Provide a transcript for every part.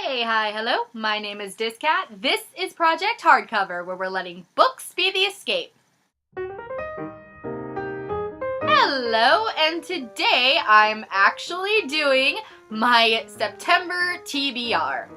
Hey, hi, hello, my name is dis.cat. This is Project Hardcover, where we're letting books be the escape. Hello, and today I'm actually doing my September TBR.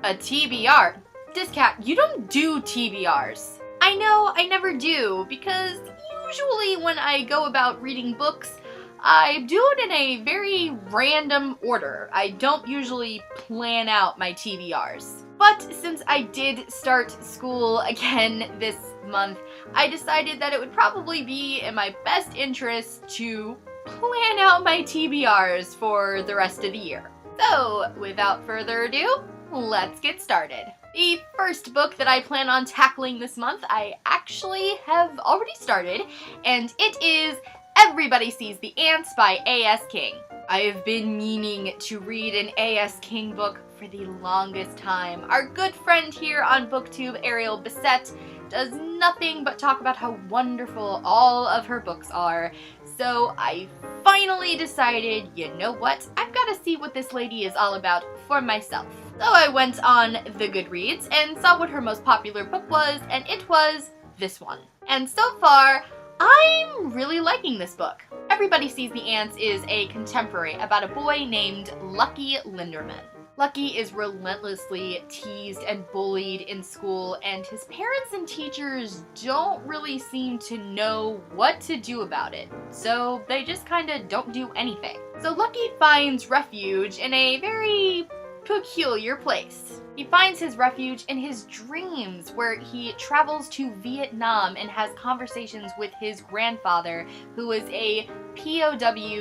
A TBR? dis.cat, you don't do TBRs. I know, I never do, because usually when I go about reading books, I do it in a very random order. I don't usually plan out my TBRs. But since I did start school again this month, I decided that it would probably be in my best interest to plan out my TBRs for the rest of the year. So, without further ado, let's get started. The first book that I plan on tackling this month, I actually have already started, and it is Everybody Sees the Ants by A.S. King. I have been meaning to read an A.S. King book for the longest time. Our good friend here on BookTube, Ariel Bissett, does nothing but talk about how wonderful all of her books are. So I finally decided, you know what, I've got to see what this lady is all about for myself. So I went on the Goodreads and saw what her most popular book was, and it was this one. And so far, I'm really liking this book. Everybody Sees the Ants is a contemporary about a boy named Lucky Linderman. Lucky is relentlessly teased and bullied in school, and his parents and teachers don't really seem to know what to do about it. So they just kinda don't do anything. So Lucky finds refuge in a very peculiar place. He finds his refuge in his dreams, where he travels to Vietnam and has conversations with his grandfather, who was a POW/MIA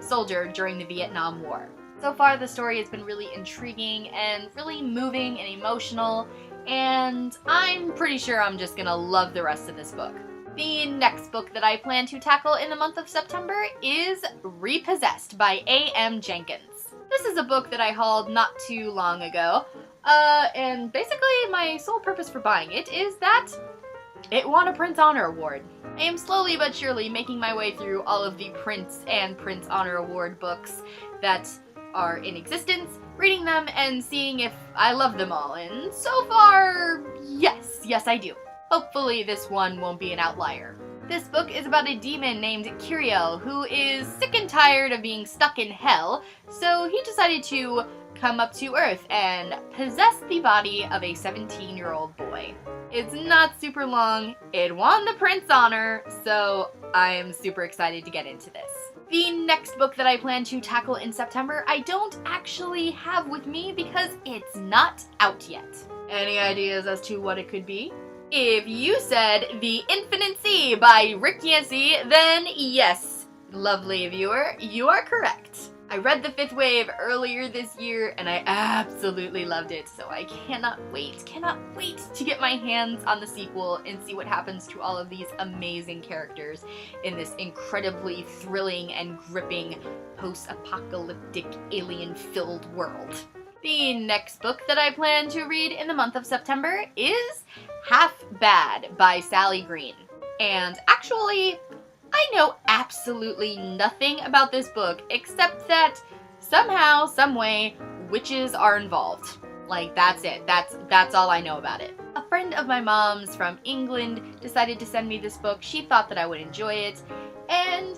soldier during the Vietnam War. So far, the story has been really intriguing and really moving and emotional, and I'm pretty sure I'm just gonna love the rest of this book. The next book that I plan to tackle in the month of September is Repossessed by A.M. Jenkins. This is a book that I hauled not too long ago, and basically my sole purpose for buying it is that it won a Printz Honor Award. I am slowly but surely making my way through all of the Printz and Printz Honor Award books that are in existence, reading them and seeing if I love them all, and so far, yes I do. Hopefully this one won't be an outlier. This book is about a demon named Kiriel who is sick and tired of being stuck in hell, so he decided to come up to Earth and possess the body of a 17-year-old boy. It's not super long, it won the Printz Honor, so I am super excited to get into this. The next book that I plan to tackle in September, I don't actually have with me because it's not out yet. Any ideas as to what it could be? If you said The Infinite Sea by Rick Yancey, then yes, lovely viewer, you are correct. I read The Fifth Wave earlier this year and I absolutely loved it, so I cannot wait to get my hands on the sequel and see what happens to all of these amazing characters in this incredibly thrilling and gripping post-apocalyptic alien-filled world. The next book that I plan to read in the month of September is Half Bad by Sally Green. And actually, I know absolutely nothing about this book except that somehow, someway, witches are involved. Like, that's it. That's all I know about it. A friend of my mom's from England decided to send me this book. She thought that I would enjoy it, and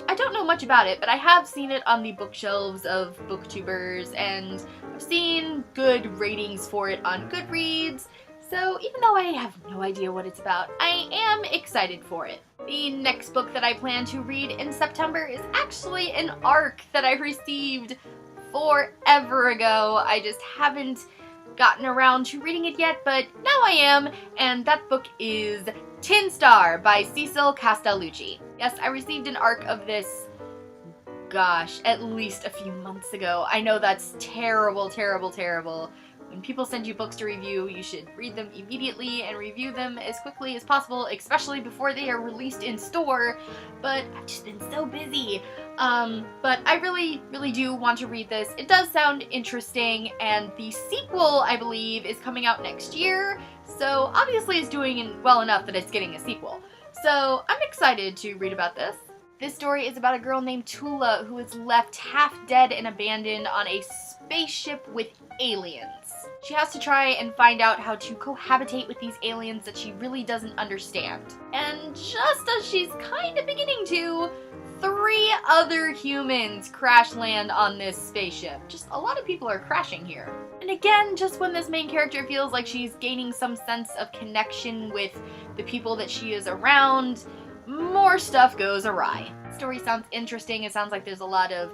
I don't know much about it, but I have seen it on the bookshelves of booktubers, and I've seen good ratings for it on Goodreads, so even though I have no idea what it's about, I am excited for it. The next book that I plan to read in September is actually an ARC that I received forever ago. I just haven't gotten around to reading it yet, but now I am, and that book is Tin Star by Cecil Castellucci. Yes, I received an ARC of this, gosh, at least a few months ago. I know that's terrible. When people send you books to review, you should read them immediately and review them as quickly as possible, especially before they are released in store, but I've just been so busy. But I really do want to read this. It does sound interesting, and the sequel, I believe, is coming out next year, so obviously it's doing well enough that it's getting a sequel. So I'm excited to read about this. This story is about a girl named Tula who is left half dead and abandoned on a spaceship with aliens. She has to try and find out how to cohabitate with these aliens that she really doesn't understand. And just as she's kind of beginning to, 3 other humans crash land on this spaceship. Just a lot of people are crashing here. And again, just when this main character feels like she's gaining some sense of connection with the people that she is around, more stuff goes awry. The story sounds interesting. It sounds like there's a lot of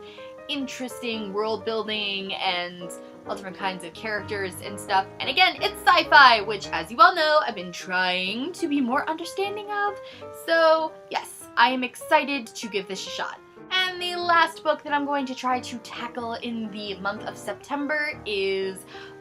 interesting world building and all different kinds of characters and stuff. And again, it's sci-fi, which, as you all know, I've been trying to be more understanding of. So yes, I am excited to give this a shot. And the last book that I'm going to try to tackle in the month of September is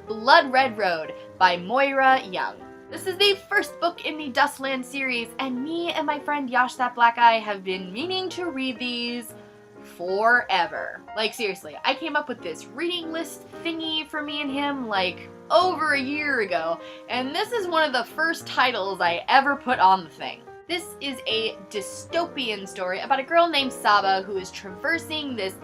Blood Red Road by Moira Young. This is the first book in the Dustland series, and me and my friend Yash That Black Eye have been meaning to read these forever. Like, seriously, I came up with this reading list thingy for me and him like over a year ago, and this is one of the first titles I ever put on the thing. This is a dystopian story about a girl named Saba who is traversing this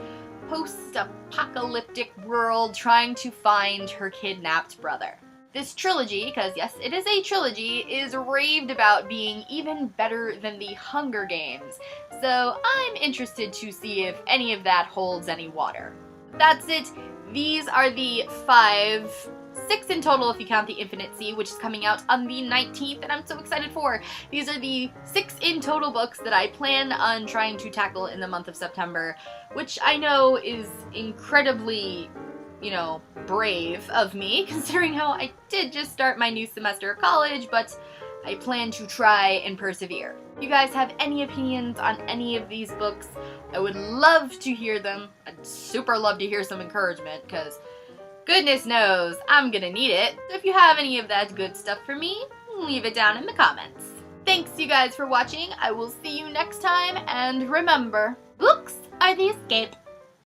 post-apocalyptic world trying to find her kidnapped brother. This trilogy, because yes, it is a trilogy, is raved about being even better than the Hunger Games, so I'm interested to see if any of that holds any water. That's it. These are the 6 in total if you count the Infinite Sea, which is coming out on the 19th, and I'm so excited for. These are the 6 in total books that I plan on trying to tackle in the month of September, which I know is incredibly, brave of me, considering how I did just start my new semester of college, but I plan to try and persevere. If you guys have any opinions on any of these books, I would love to hear them. I'd super love to hear some encouragement, because goodness knows I'm gonna need it. So if you have any of that good stuff for me, leave it down in the comments. Thanks you guys for watching. I will see you next time, and remember, books are the escape.